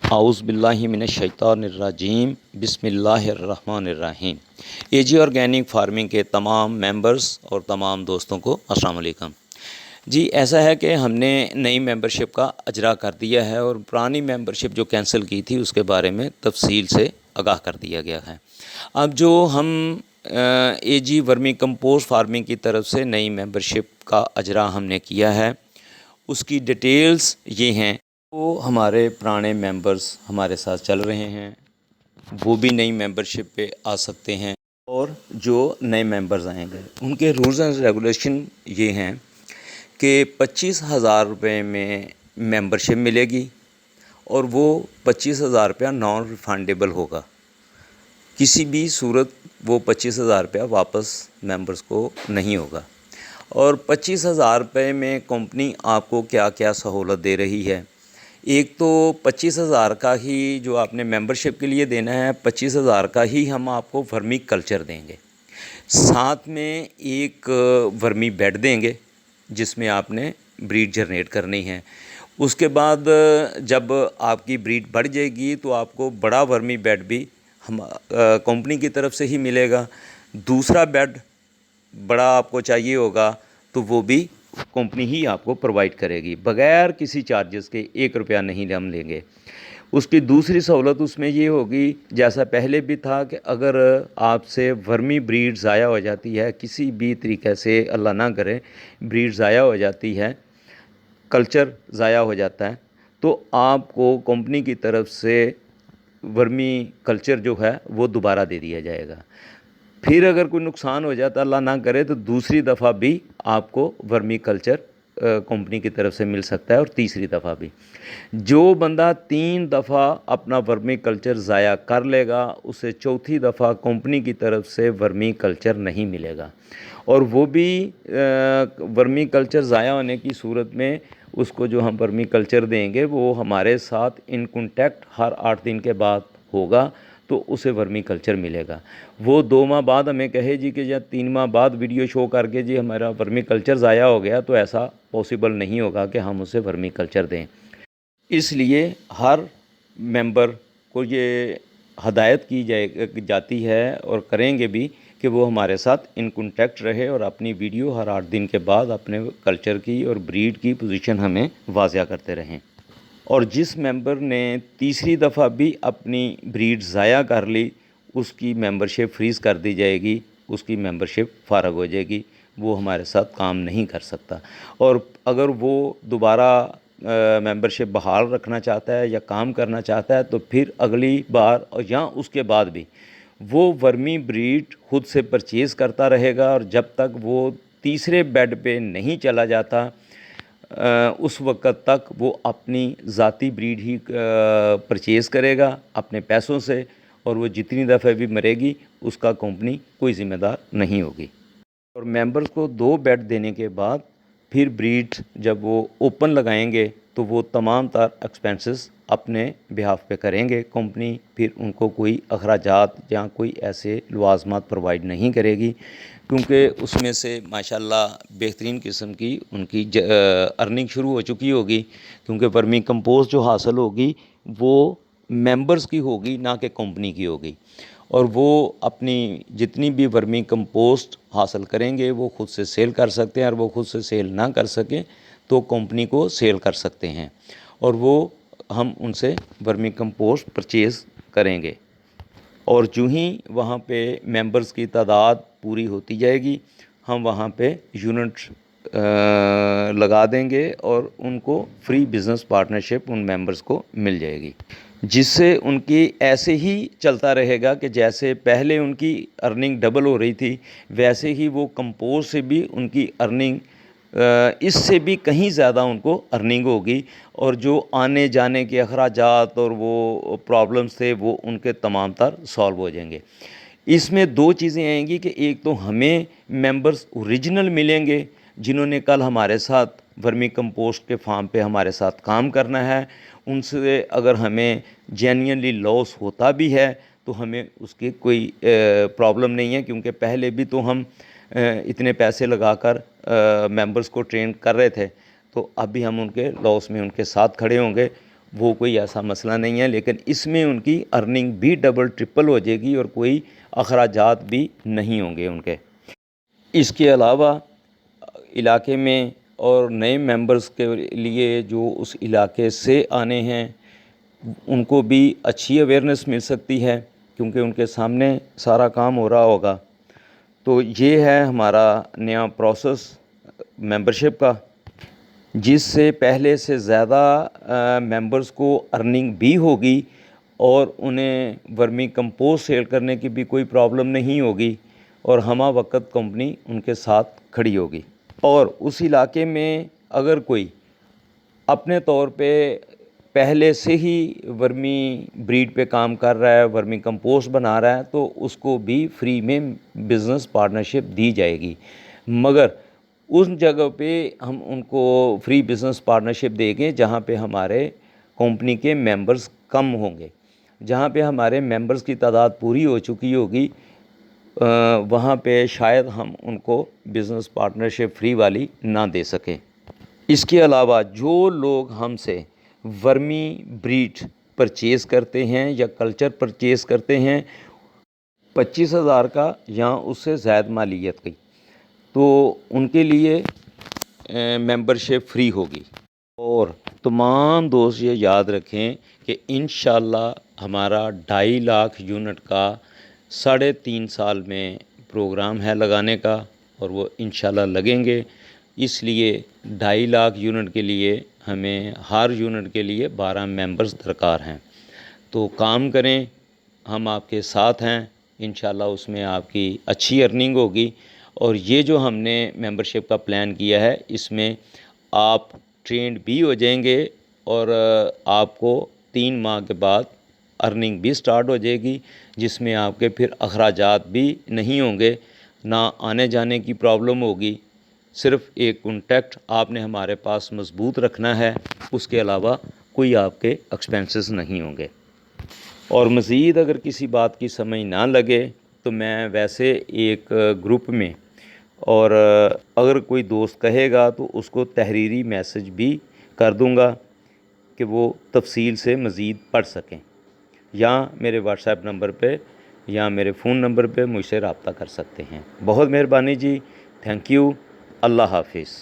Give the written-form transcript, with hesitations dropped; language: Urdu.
اعوذ باللہ من الشیطان الرجیم، بسم اللہ الرحمن الرحیم۔ اے جی آرگینک فارمنگ کے تمام ممبرز اور تمام دوستوں کو السلام علیکم۔ جی ایسا ہے کہ ہم نے نئی ممبرشپ کا اجرا کر دیا ہے اور پرانی ممبرشپ جو کینسل کی تھی اس کے بارے میں تفصیل سے آگاہ کر دیا گیا ہے۔ اب جو ہم اے جی ورمی کمپوسٹ فارمنگ کی طرف سے نئی ممبرشپ کا اجرا ہم نے کیا ہے، اس کی ڈیٹیلز یہ ہیں۔ وہ ہمارے پرانے ممبرز ہمارے ساتھ چل رہے ہیں، وہ بھی نئی ممبرشپ پہ آ سکتے ہیں، اور جو نئے ممبرز آئیں گے ان کے رولز اینڈ ریگولیشن یہ ہیں کہ 25,000 روپے میں ممبرشپ ملے گی اور وہ 25,000 روپیہ نان ریفنڈیبل ہوگا۔ کسی بھی صورت وہ 25,000 روپیہ واپس ممبرز کو نہیں ہوگا۔ اور 25,000 روپے میں کمپنی آپ کو کیا کیا سہولت دے رہی ہے؟ ایک تو 25,000 کا ہی جو آپ نے ممبرشپ کے لیے دینا ہے، 25,000 کا ہی ہم آپ کو ورمی کلچر دیں گے، ساتھ میں ایک ورمی بیڈ دیں گے جس میں آپ نے بریڈ جنریٹ کرنی ہے۔ اس کے بعد جب آپ کی بریڈ بڑھ جائے گی تو آپ کو بڑا ورمی بیڈ بھی ہم کمپنی کی طرف سے ہی ملے گا۔ دوسرا بیڈ بڑا آپ کو چاہیے ہوگا تو وہ بھی کمپنی ہی آپ کو پرووائڈ کرے گی، بغیر کسی چارجز کے 1 روپیہ نہیں ہم لیں گے۔ اس کی دوسری سہولت اس میں یہ ہوگی، جیسا پہلے بھی تھا، کہ اگر آپ سے ورمی بریڈ ضائع ہو جاتی ہے کسی بھی طریقے سے، اللہ نہ کرے بریڈ ضائع ہو جاتی ہے، کلچر ضائع ہو جاتا ہے، تو آپ کو کمپنی کی طرف سے ورمی کلچر جو ہے وہ دوبارہ دے دیا جائے گا۔ پھر اگر کوئی نقصان ہو جاتا اللہ نہ کرے تو دوسری دفعہ بھی آپ کو ورمی کلچر کمپنی کی طرف سے مل سکتا ہے، اور تیسری دفعہ بھی۔ جو بندہ 3 دفعہ اپنا ورمی کلچر ضائع کر لے گا اسے چوتھی دفعہ کمپنی کی طرف سے ورمی کلچر نہیں ملے گا، اور وہ بھی ورمی کلچر ضائع ہونے کی صورت میں اس کو جو ہم ورمی کلچر دیں گے وہ ہمارے ساتھ ان کانٹیکٹ ہر 8 دن کے بعد ہوگا تو اسے ورمی کلچر ملے گا۔ وہ 2 ماہ بعد ہمیں کہے جی کہ یا 3 ماہ بعد ویڈیو شو کر کے جی ہمارا ورمی کلچر ضائع ہو گیا، تو ایسا پاسبل نہیں ہوگا کہ ہم اسے ورمی کلچر دیں۔ اس لیے ہر ممبر کو یہ ہدایت کی جاتی ہے اور کریں گے بھی کہ وہ ہمارے ساتھ ان کانٹیکٹ رہے اور اپنی ویڈیو ہر 8 دن کے بعد اپنے کلچر کی اور بریڈ کی پوزیشن ہمیں واضح کرتے رہیں۔ اور جس ممبر نے تیسری دفعہ بھی اپنی بریڈ ضائع کر لی اس کی ممبرشپ فریز کر دی جائے گی، اس کی ممبرشپ فارغ ہو جائے گی، وہ ہمارے ساتھ کام نہیں کر سکتا۔ اور اگر وہ دوبارہ ممبرشپ بحال رکھنا چاہتا ہے یا کام کرنا چاہتا ہے تو پھر اگلی بار یا اس کے بعد بھی وہ ورمی بریڈ خود سے پرچیز کرتا رہے گا، اور جب تک وہ تیسرے بیڈ پہ نہیں چلا جاتا اس وقت تک وہ اپنی ذاتی بریڈ ہی پرچیز کرے گا اپنے پیسوں سے، اور وہ جتنی دفعہ بھی مرے گی اس کا کمپنی کوئی ذمہ دار نہیں ہوگی۔ اور ممبرز کو 2 بیڈ دینے کے بعد پھر بریڈ جب وہ اوپن لگائیں گے تو وہ تمام تر ایکسپینسز اپنے بہاف پہ کریں گے، کمپنی پھر ان کو کوئی اخراجات یا کوئی ایسے لوازمات پرووائڈ نہیں کرے گی، کیونکہ اس میں سے ماشاءاللہ بہترین قسم کی ان کی ارننگ شروع ہو چکی ہوگی، کیونکہ ورمی کمپوسٹ جو حاصل ہوگی وہ ممبرز کی ہوگی نہ کہ کمپنی کی ہوگی، اور وہ اپنی جتنی بھی ورمی کمپوسٹ حاصل کریں گے وہ خود سے سیل کر سکتے ہیں، اور وہ خود سے سیل نہ کر سکیں تو کمپنی کو سیل کر سکتے ہیں، اور وہ ہم ان سے ورمی کمپوسٹ پرچیز کریں گے۔ اور جو ہی وہاں پہ ممبرز کی تعداد پوری ہوتی جائے گی ہم وہاں پہ یونٹ لگا دیں گے اور ان کو free business partnership in members کو مل جائے گی، جس سے ان کی ایسے ہی چلتا رہے گا کہ جیسے پہلے ان کی ارننگ ڈبل ہو رہی تھی ویسے ہی وہ کمپوسٹ سے بھی ان کی ارننگ اس سے بھی کہیں زیادہ ان کو ارننگ ہوگی، اور جو آنے جانے کے اخراجات اور وہ پرابلمس تھے وہ ان کے تمام تر سالو ہو جائیں گے۔ اس میں 2 چیزیں آئیں گی کہ ایک تو ہمیں ممبرز اوریجنل ملیں گے جنہوں نے کل ہمارے ساتھ ورمی کمپوسٹ کے فارم پہ ہمارے ساتھ کام کرنا ہے، ان سے اگر ہمیں جینوئنلی لاس ہوتا بھی ہے تو ہمیں اس کی کوئی پرابلم نہیں ہے، کیونکہ پہلے بھی تو ہم اتنے پیسے لگا کر ممبرز کو ٹرین کر رہے تھے، تو اب بھی ہم ان کے لاس میں ان کے ساتھ کھڑے ہوں گے، وہ کوئی ایسا مسئلہ نہیں ہے، لیکن اس میں ان کی ارننگ بھی ڈبل ٹرپل ہو جائے گی اور کوئی اخراجات بھی نہیں ہوں گے ان کے۔ اس کے علاوہ علاقے میں اور نئے ممبرز کے لیے جو اس علاقے سے آنے ہیں ان کو بھی اچھی اویئرنیس مل سکتی ہے، کیونکہ ان کے سامنے سارا کام ہو رہا ہوگا۔ تو یہ ہے ہمارا نیا پروسیس ممبرشپ کا، جس سے پہلے سے زیادہ ممبرز کو ارننگ بھی ہوگی اور انہیں ورمی کمپوسٹ سیل کرنے کی بھی کوئی پرابلم نہیں ہوگی، اور ہمہ وقت کمپنی ان کے ساتھ کھڑی ہوگی۔ اور اس علاقے میں اگر کوئی اپنے طور پہ پہلے سے ہی ورمی بریڈ پہ کام کر رہا ہے، ورمی کمپوسٹ بنا رہا ہے، تو اس کو بھی فری میں بزنس پارٹنرشپ دی جائے گی، مگر اس جگہ پہ ہم ان کو فری بزنس پارٹنرشپ دیں گے جہاں پہ ہمارے کمپنی کے ممبرز کم ہوں گے۔ جہاں پہ ہمارے ممبرز کی تعداد پوری ہو چکی ہوگی وہاں پہ شاید ہم ان کو بزنس پارٹنرشپ فری والی نہ دے سکیں۔ اس کے علاوہ جو لوگ ہم سے ورمی بریڈ پرچیز کرتے ہیں یا کلچر پرچیز کرتے ہیں 25,000 کا یا اس سے زائد مالیت کی، تو ان کے لیے ممبرشپ فری ہوگی۔ اور تمام دوست یہ یاد رکھیں کہ انشاءاللہ ہمارا 2.5 لاکھ یونٹ کا 3.5 سال میں پروگرام ہے لگانے کا، اور وہ انشاءاللہ لگیں گے۔ اس لیے 2.5 لاکھ یونٹ کے لیے ہمیں ہر یونٹ کے لیے 12 ممبرز درکار ہیں۔ تو کام کریں، ہم آپ کے ساتھ ہیں، انشاءاللہ اس میں آپ کی اچھی ارننگ ہوگی۔ اور یہ جو ہم نے ممبرشپ کا پلان کیا ہے اس میں آپ ٹرینڈ بھی ہو جائیں گے، اور آپ کو 3 ماہ کے بعد ارننگ بھی سٹارٹ ہو جائے گی، جس میں آپ کے پھر اخراجات بھی نہیں ہوں گے، نہ آنے جانے کی پرابلم ہوگی۔ صرف ایک کانٹیکٹ آپ نے ہمارے پاس مضبوط رکھنا ہے، اس کے علاوہ کوئی آپ کے ایکسپنسز نہیں ہوں گے۔ اور مزید اگر کسی بات کی سمجھ نہ لگے تو میں ویسے ایک گروپ میں، اور اگر کوئی دوست کہے گا تو اس کو تحریری میسج بھی کر دوں گا کہ وہ تفصیل سے مزید پڑھ سکیں، یا میرے واٹس ایپ نمبر پہ یا میرے فون نمبر پہ مجھ سے رابطہ کر سکتے ہیں۔ بہت مہربانی جی، تھینک یو، اللہ حافظ۔